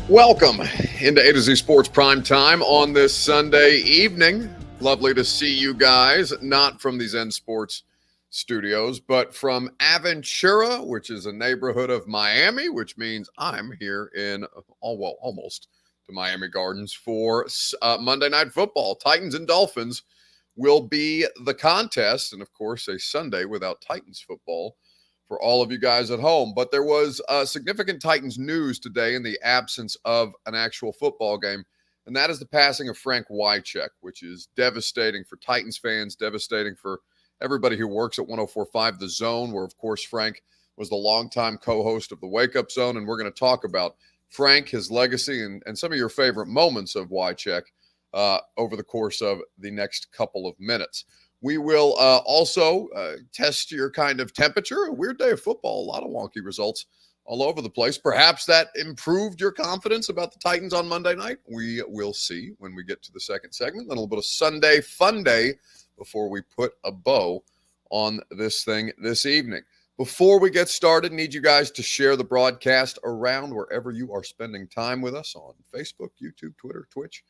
Welcome into A to Z Sports Prime Time on this Sunday evening. Lovely to see you guys, not from the Zen Sports studios, but from Aventura, which is a neighborhood of Miami, which means I'm here in, almost to Miami Gardens for Monday Night Football. Titans and Dolphins will be the contest, and of course, a Sunday without Titans football for all of you guys at home. But there was significant Titans news today in the absence of an actual football game, and that is the passing of Frank Wycheck, which is devastating for Titans fans, devastating for everybody who works at 104.5 The Zone, where, of course, Frank was the longtime co-host of the Wake Up Zone, and we're going to talk about Frank, his legacy, and some of your favorite moments of Wycheck over the course of the next couple of minutes. We will also test your kind of temperature. A weird day of football, a lot of wonky results all over the place. Perhaps that improved your confidence about the Titans on Monday night. We will see when we get to the second segment. Then a little bit of Sunday fun day before we put a bow on this thing this evening. Before we get started, need you guys to share the broadcast around wherever you are spending time with us on Facebook, YouTube, Twitter, Twitch.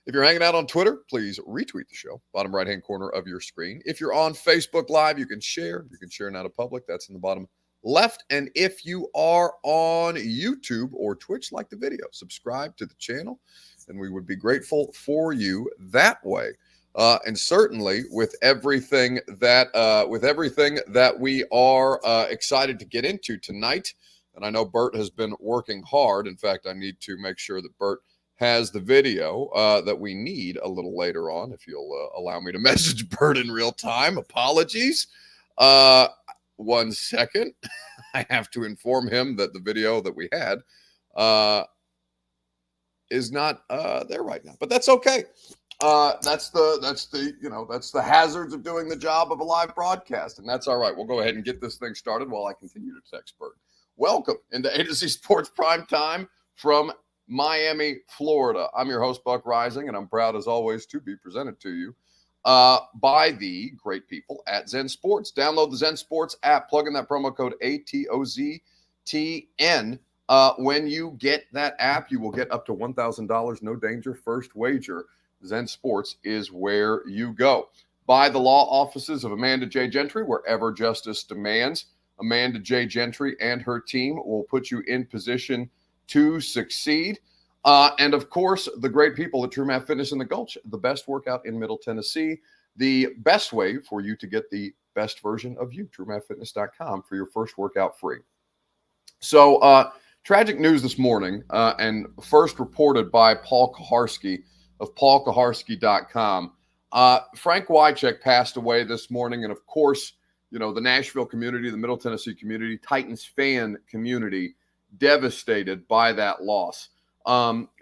If you're hanging out on Twitter, please retweet the show, bottom right-hand corner of your screen. If you're on Facebook Live, you can share. You can share now to public. That's in the bottom left. And if you are on YouTube or Twitch, like the video, subscribe to the channel, and we would be grateful for you that way. And certainly with everything that we are excited to get into tonight, and I know Bert has been working hard. In fact, I need to make sure that Bert has the video that we need a little later on, if you'll allow me to message Bert in real time. Apologies. 1 second. I have to inform him that the video that we had is not there right now, but that's okay. That's the hazards of doing the job of a live broadcast, and that's all right. We'll go ahead and get this thing started while I continue to text Bert. Welcome into A to Z Sports Prime Time from Miami, Florida. I'm your host, Buck Rising, and I'm proud, as always, to be presented to you by the great people at Zen Sports. Download the Zen Sports app. Plug in that promo code ATOZTN. When you get that app, you will get up to $1,000. No danger. First wager. Zen Sports is where you go. By the law offices of Amanda J. Gentry, wherever justice demands. Amanda J. Gentry and her team will put you in position to succeed. And of course, the great people at True Math Fitness in the Gulch, the best workout in Middle Tennessee, the best way for you to get the best version of you, TrueMathFitness.com, for your first workout free. So tragic news this morning, and first reported by Paul Kaharski of PaulKaharski.com. Frank Wycheck passed away this morning, and of course, you know, the Nashville community, the Middle Tennessee community, Titans fan community, devastated by that loss.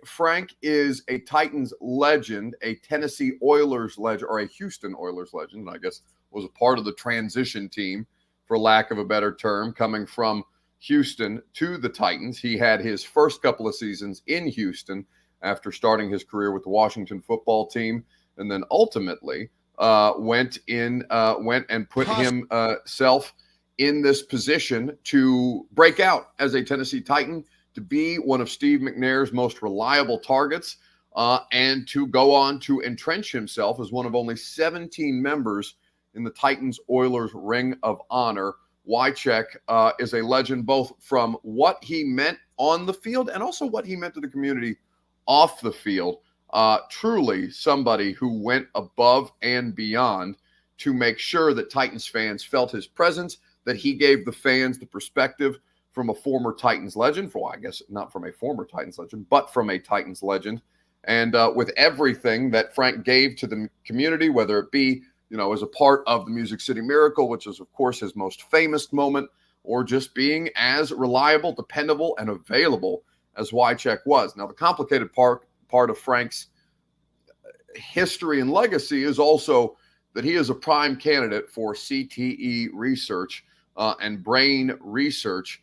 Frank is a Titans legend, a Tennessee Oilers legend, or a Houston Oilers legend, and I guess was a part of the transition team, for lack of a better term, coming from Houston to the Titans. He had his first couple of seasons in Houston after starting his career with the Washington football team, and then ultimately went and put himself in this position to break out as a Tennessee Titan, to be one of Steve McNair's most reliable targets, and to go on to entrench himself as one of only 17 members in the Titans-Oilers Ring of Honor. Wycheck is a legend both from what he meant on the field and also what he meant to the community off the field. Truly somebody who went above and beyond to make sure that Titans fans felt his presence, that he gave the fans the perspective from a former Titans legend, I guess not from a former Titans legend, but from a Titans legend. And with everything that Frank gave to the community, whether it be, you know, as a part of the Music City Miracle, which is, of course, his most famous moment, or just being as reliable, dependable, and available as Wycheck was. Now, the complicated part of Frank's history and legacy is also that he is a prime candidate for CTE research and brain research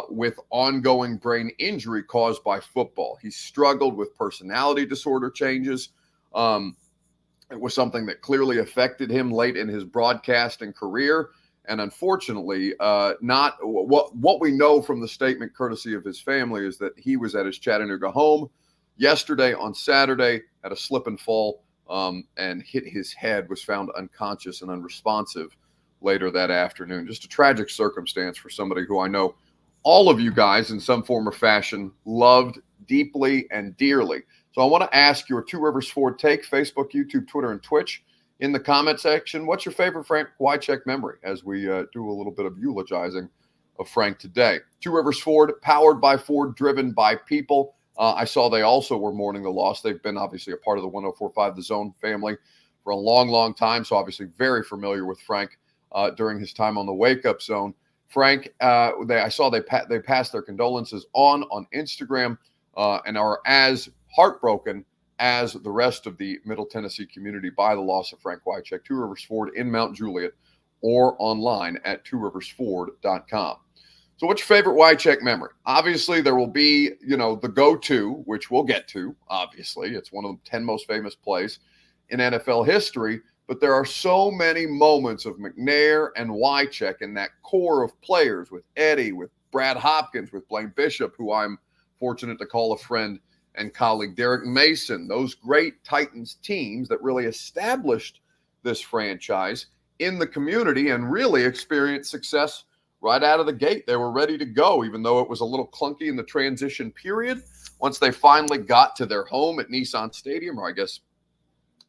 with ongoing brain injury caused by football. He struggled with personality disorder changes. It was something that clearly affected him late in his broadcasting career. And unfortunately, not what we know from the statement courtesy of his family is that he was at his Chattanooga home yesterday on Saturday, had a slip and fall, and hit his head, was found unconscious and unresponsive later that afternoon. Just a tragic circumstance for somebody who I know all of you guys in some form or fashion loved deeply and dearly. So I want to ask your Two Rivers Ford take, Facebook, YouTube, Twitter, and Twitch in the comment section. What's your favorite Frank Wycheck memory as we do a little bit of eulogizing of Frank today? Two Rivers Ford, powered by Ford, driven by people. I saw they also were mourning the loss. They've been obviously a part of the 104.5 The Zone family for a long, long time. So obviously very familiar with Frank during his time on the Wake Up Zone. Frank, I saw they passed their condolences on Instagram and are as heartbroken as the rest of the Middle Tennessee community by the loss of Frank Wycheck. Two Rivers Ford in Mount Juliet, or online at tworiversford.com. So what's your favorite Wycheck memory? Obviously, there will be, the go-to, which we'll get to, obviously. It's one of the 10 most famous plays in NFL history. But there are so many moments of McNair and Wycheck in that core of players with Eddie, with Brad Hopkins, with Blaine Bishop, who I'm fortunate to call a friend and colleague, Derek Mason, those great Titans teams that really established this franchise in the community and really experienced success right out of the gate. They were ready to go, even though it was a little clunky in the transition period. Once they finally got to their home at Nissan Stadium, or I guess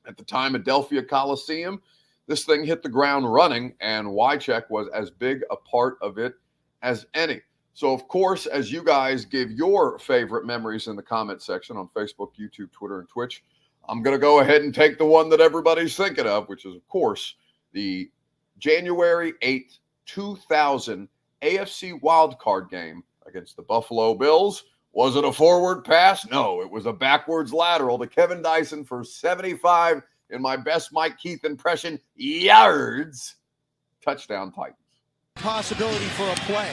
at the time Adelphia Coliseum, this thing hit the ground running, and Wycheck was as big a part of it as any. So, of course, as you guys give your favorite memories in the comment section on Facebook, YouTube, Twitter, and Twitch, I'm going to go ahead and take the one that everybody's thinking of, which is, of course, the January 8th, 2000 AFC wildcard game against the Buffalo Bills. Was it a forward pass? No, it was a backwards lateral to Kevin Dyson for 75, in my best Mike Keith impression, yards. Touchdown Titans. Possibility for a play.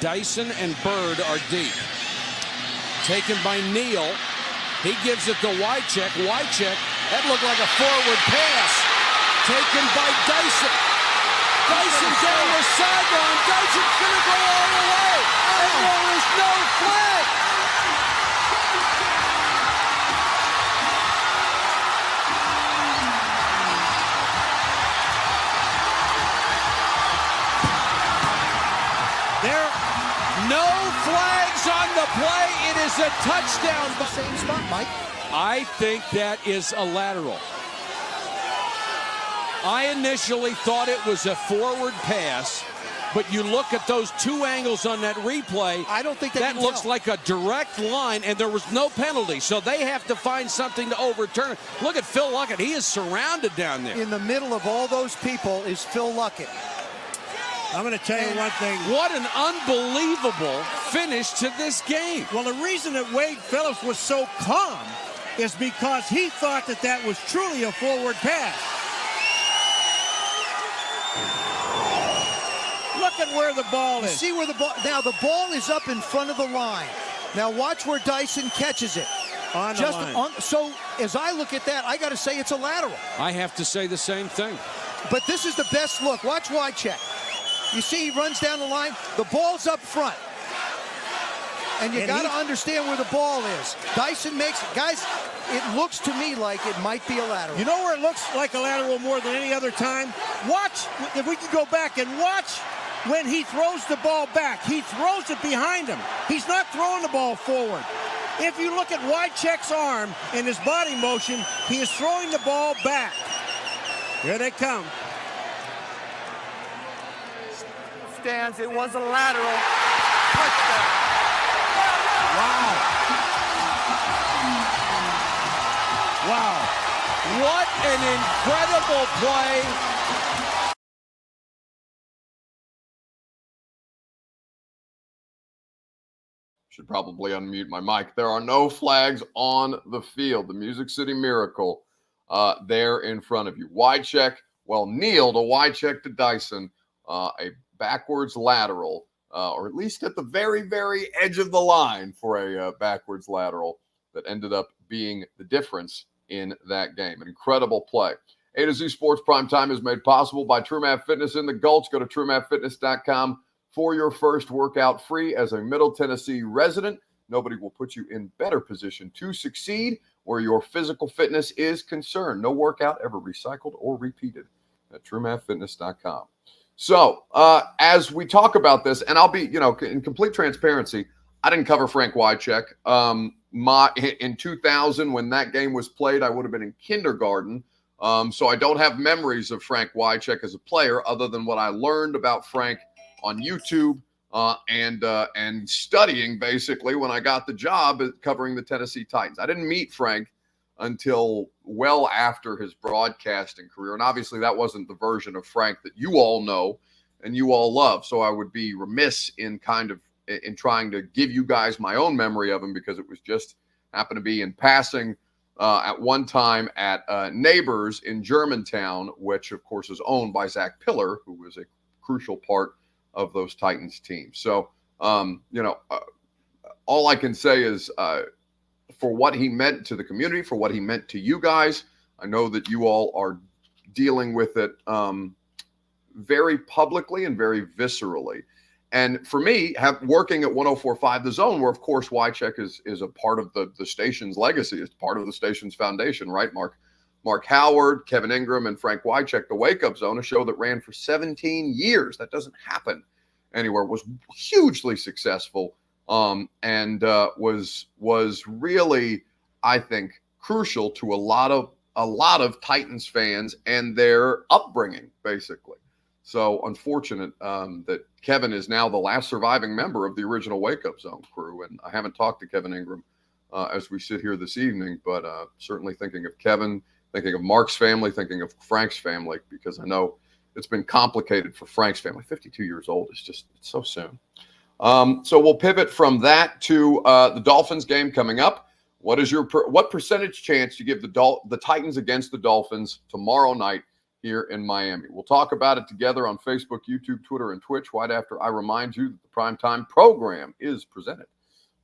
Dyson and Bird are deep. Taken by Neal. He gives it to Wycheck. Wycheck, that looked like a forward pass. Taken by Dyson. Dyson down the sideline. Dyson's going to go all the way. And there is no flag. There no flags on the play. It is a touchdown. The same spot, Mike. I think that is a lateral. I initially thought it was a forward pass, but you look at those two angles on that replay. I don't think that looks like a direct line, and there was no penalty. So they have to find something to overturn it. Look at Phil Luckett. He is surrounded down there. In the middle of all those people is Phil Luckett. I'm going to tell you one thing. What an unbelievable finish to this game. Well, the reason that Wade Phillips was so calm is because he thought that that was truly a forward pass. Look at where the ball is. See where the ball, now the ball is up in front of the line. Now watch where Dyson catches it. On the line. So as I look at that, I got to say it's a lateral. I have to say the same thing. But this is the best look. Watch Wycheck. You see he runs down the line. The ball's up front. And you got to understand where the ball is. Dyson makes it. Guys, it looks to me like it might be a lateral. You know where it looks like a lateral more than any other time? Watch, if we could go back and watch when he throws the ball back. He throws it behind him. He's not throwing the ball forward. If you look at Wycheck's arm and his body motion, he is throwing the ball back. Here they come. Stands. It was a lateral. Touchdown. Wow. Wow. What an incredible play. Should probably unmute my mic. There are no flags on the field. The Music City Miracle there in front of you. Wycheck, Neal to Wycheck to Dyson, a backwards lateral, or at least at the very, very edge of the line for a backwards lateral that ended up being the difference in that game. An incredible play. A to Z Sports Primetime is made possible by TrueMath Fitness in the Gulch. Go to TrueMathFitness.com for your first workout free. As a Middle Tennessee resident, nobody will put you in better position to succeed where your physical fitness is concerned. No workout ever recycled or repeated at TrueMathFitness.com. So as we talk about this, and I'll be, in complete transparency, I didn't cover Frank Wycheck. In 2000, when that game was played, I would have been in kindergarten. So I don't have memories of Frank Wycheck as a player other than what I learned about Frank on YouTube and studying basically when I got the job covering the Tennessee Titans. I didn't meet Frank until well after his broadcasting career. And obviously that wasn't the version of Frank that you all know and you all love. So I would be remiss in trying to give you guys my own memory of him because it was just happened to be in passing at one time at Neighbors in Germantown, which of course is owned by Zach Pillar, who was a crucial part of those Titans teams. So, all I can say is for what he meant to the community, for what he meant to you guys, I know that you all are dealing with it very publicly and very viscerally. And for me, working at 104.5 The Zone, where, of course, Wycheck is a part of the station's legacy, is part of the station's foundation, right? Mark Howard, Kevin Ingram, and Frank Wycheck, The Wake Up Zone, a show that ran for 17 years. That doesn't happen anywhere. Was hugely successful and was really, I think, crucial to a lot of Titans fans and their upbringing, basically. So unfortunate that Kevin is now the last surviving member of the original Wake Up Zone crew. And I haven't talked to Kevin Ingram as we sit here this evening, but certainly thinking of Kevin, thinking of Mark's family, thinking of Frank's family, because I know it's been complicated for Frank's family. 52 years old is it's so soon. So we'll pivot from that to the Dolphins game coming up. What percentage chance do you give the Titans against the Dolphins tomorrow night here in Miami? We'll talk about it together on Facebook, YouTube, Twitter, and Twitch right after I remind you that the Primetime program is presented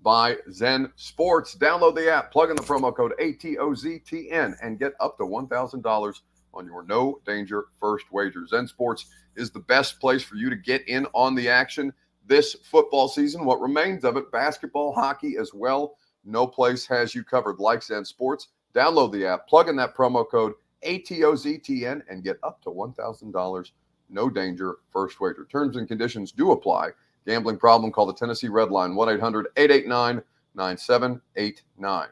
by Zen Sports. Download the app, plug in the promo code ATOZTN, and get up to $1,000 on your no danger first wager. Zen Sports is the best place for you to get in on the action this football season. What remains of it, basketball, hockey as well. No place has you covered like Zen Sports. Download the app, plug in that promo code ATOZTN, and get up to $1,000. No danger first wager. Terms and conditions do apply. Gambling problem? Call the Tennessee Red Line, 1-800-889-9789.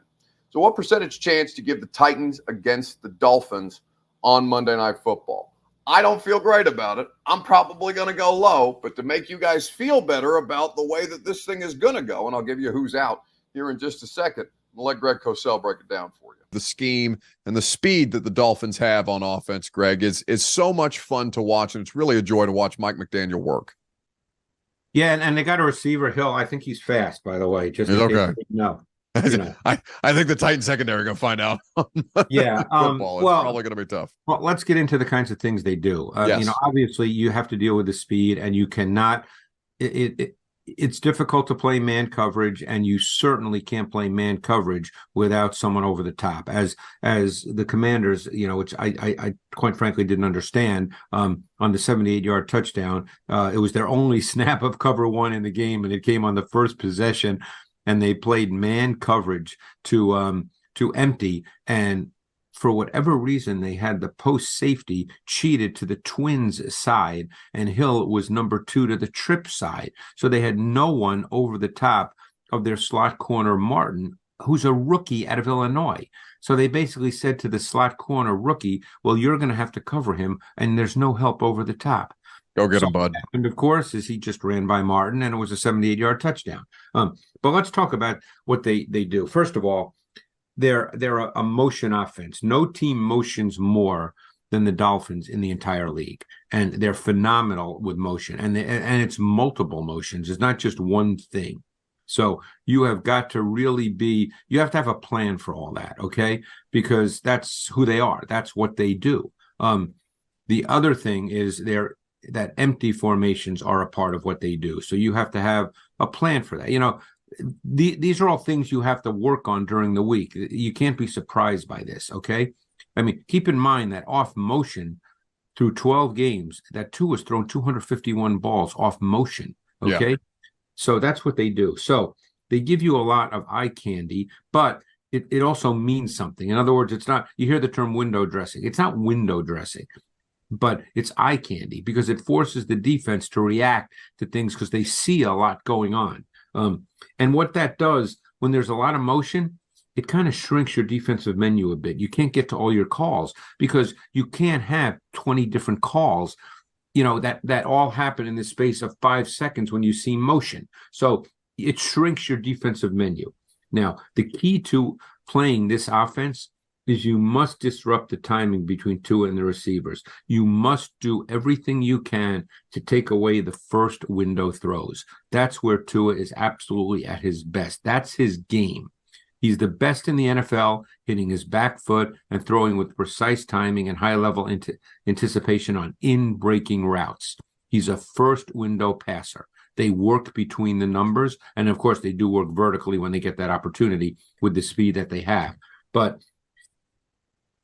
So what percentage chance do you give the Titans against the Dolphins on Monday Night Football? I don't feel great about it. I'm probably going to go low, but to make you guys feel better about the way that this thing is going to go, and I'll give you who's out here in just a second, I'll let Greg Cosell break it down for you. The scheme and the speed that the Dolphins have on offense, Greg, is so much fun to watch, and it's really a joy to watch Mike McDaniel work. Yeah, and they got a receiver, Hill. I think he's fast, by the way. Just okay. No. I think the Titans secondary are going to find out. Yeah. Football. It's probably going to be tough. Well, let's get into the kinds of things they do. Yes. Obviously you have to deal with the speed, and you cannot it's difficult to play man coverage, and you certainly can't play man coverage without someone over the top. As the Commanders, which I quite frankly didn't understand, on the 78-yard touchdown, it was their only snap of cover one in the game, and it came on the first possession, and they played man coverage to empty, and for whatever reason, they had the post safety cheated to the Twins side, and Hill was number 2 to the trip side. So they had no one over the top of their slot corner, Martin, who's a rookie out of Illinois. So they basically said to the slot corner rookie, well, you're going to have to cover him, and there's no help over the top. Go get him, bud. And of course, is he just ran by Martin, and it was a 78-yard touchdown. But let's talk about what they do. First of all, they're a motion offense. No team motions more than the Dolphins in the entire league, and they're phenomenal with motion. And it's multiple motions. It's not just one thing. So you have got to really you have to have a plan for all that, okay? Because that's who they are. That's what they do. The other thing is that empty formations are a part of what they do. So you have to have a plan for that. These are all things you have to work on during the week. You can't be surprised by this, okay? I mean, keep in mind that off motion through 12 games, that Tua has thrown 251 balls off motion. Okay. Yeah. So that's what they do. So they give you a lot of eye candy, but it also means something. In other words, it's not, you hear the term window dressing. It's not window dressing, but it's eye candy because it forces the defense to react to things because they see a lot going on. And what that does when there's a lot of motion, it kind of shrinks your defensive menu a bit. You can't get to all your calls because you can't have 20 different calls, that all happen in the space of 5 seconds when you see motion. So it shrinks your defensive menu. Now, the key to playing this offense is you must disrupt the timing between Tua and the receivers. You must do everything you can to take away the first window throws. That's where Tua is absolutely at his best. That's his game. He's the best in the NFL, hitting his back foot and throwing with precise timing and high-level anticipation on in-breaking routes. He's a first window passer. They work between the numbers, and of course, they do work vertically when they get that opportunity with the speed that they have. But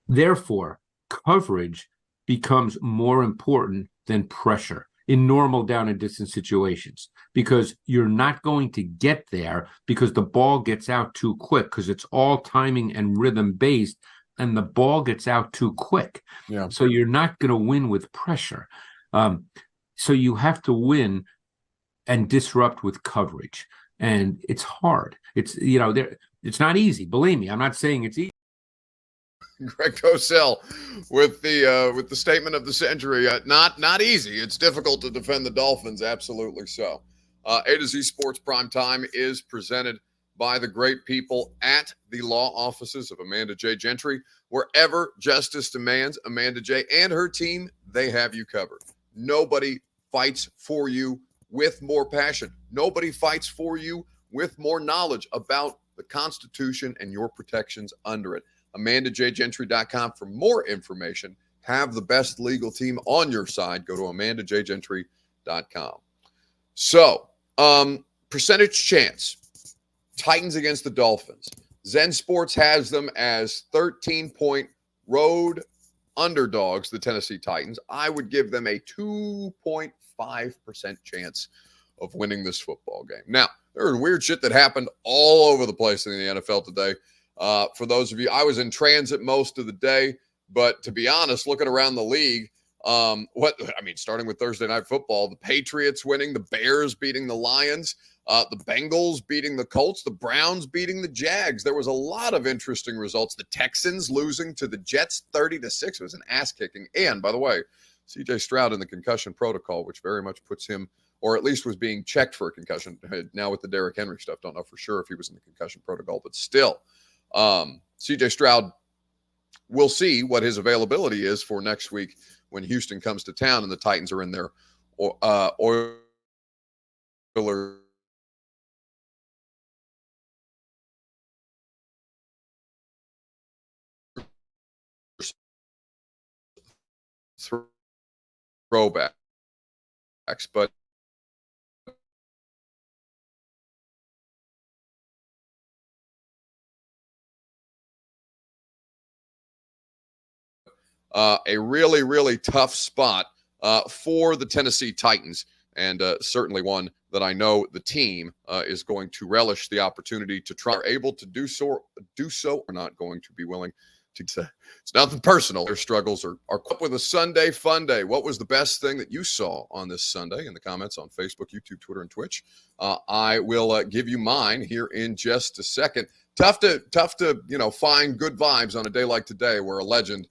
therefore, coverage becomes more important than pressure in normal down and distance situations because you're not going to get there because the ball gets out too quick because it's all timing and rhythm based and the ball gets out too quick. Yeah. So you're not going to win with pressure. So you have to win and disrupt with coverage. And it's hard. It's, it's not easy. Believe me, I'm not saying it's easy. Greg Cosell with the statement of the century. Not easy. It's difficult to defend the Dolphins. Absolutely so. A to Z Sports Prime Time is presented by the great people at the law offices of Amanda J. Gentry. Wherever justice demands, Amanda J. and her team, they have you covered. Nobody fights for you with more passion. Nobody fights for you with more knowledge about the Constitution and your protections under it. AmandaJGentry.com for more information. Have the best legal team on your side. Go to AmandaJGentry.com. So, percentage chance. Titans against the Dolphins. Zen Sports has them as 13-point road underdogs, the Tennessee Titans. I would give them a 2.5% chance of winning this football game. Now, there was weird shit that happened all over the place in the NFL today. For those of you, I was in transit most of the day, but to be honest, looking around the league, starting with Thursday Night Football, the Patriots winning, the Bears beating the Lions, the Bengals beating the Colts, the Browns beating the Jags. There was a lot of interesting results. The Texans losing to the Jets 30-6. It was an ass kicking. And by the way, CJ Stroud in the concussion protocol, which very much puts him, or at least was being checked for a concussion. Now with the Derrick Henry stuff, don't know for sure if he was in the concussion protocol, but still. CJ Stroud, we'll see what his availability is for next week when Houston comes to town and the Titans are in their Oilers throwbacks. But a really, really tough spot for the Tennessee Titans, and certainly one that I know the team is going to relish the opportunity to try. Are able to do so, or not going to be willing to say. It's nothing personal. Their struggles are up with a Sunday fun day. What was the best thing that you saw on this Sunday? In the comments on Facebook, YouTube, Twitter, and Twitch. I will give you mine here in just a second. Tough to find good vibes on a day like today where a legend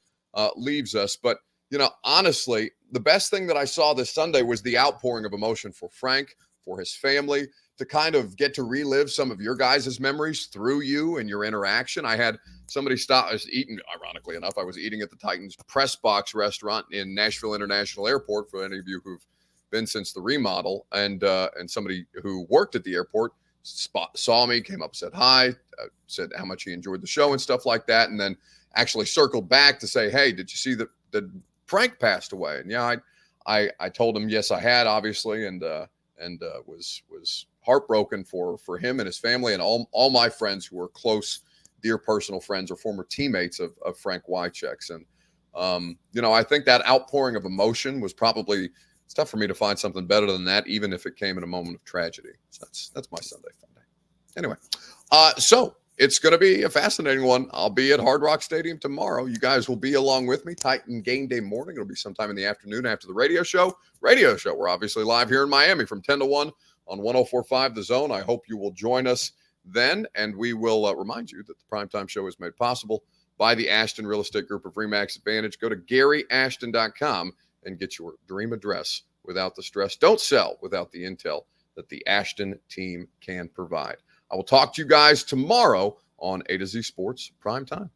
leaves us. But, honestly, the best thing that I saw this Sunday was the outpouring of emotion for Frank, for his family, to kind of get to relive some of your guys' memories through you and your interaction. I had somebody stop. I was eating, ironically enough, I was eating at the Titans Press Box restaurant in Nashville International Airport, for any of you who've been since the remodel, and somebody who worked at the airport saw me, came up, said hi, said how much he enjoyed the show and stuff like that, and then actually circled back to say, hey, did you see that Frank passed away? And yeah, I told him yes, I had, obviously, and was heartbroken for him and his family and all my friends who were close dear personal friends or former teammates of Frank Wycheck's. And, I think that outpouring of emotion was probably, it's tough for me to find something better than that, even if it came in a moment of tragedy. So that's my Sunday fun day. Anyway, so it's going to be a fascinating one. I'll be at Hard Rock Stadium tomorrow. You guys will be along with me. Titan game day morning. It'll be sometime in the afternoon after the radio show. We're obviously live here in Miami from 10 to 1 on 104.5 The Zone. I hope you will join us then, and we will remind you that the Primetime Show is made possible by the Ashton Real Estate Group of RE/MAX Advantage. Go to GaryAshton.com and get your dream address without the stress. Don't sell without the intel that the Ashton team can provide. I will talk to you guys tomorrow on A to Z Sports Primetime.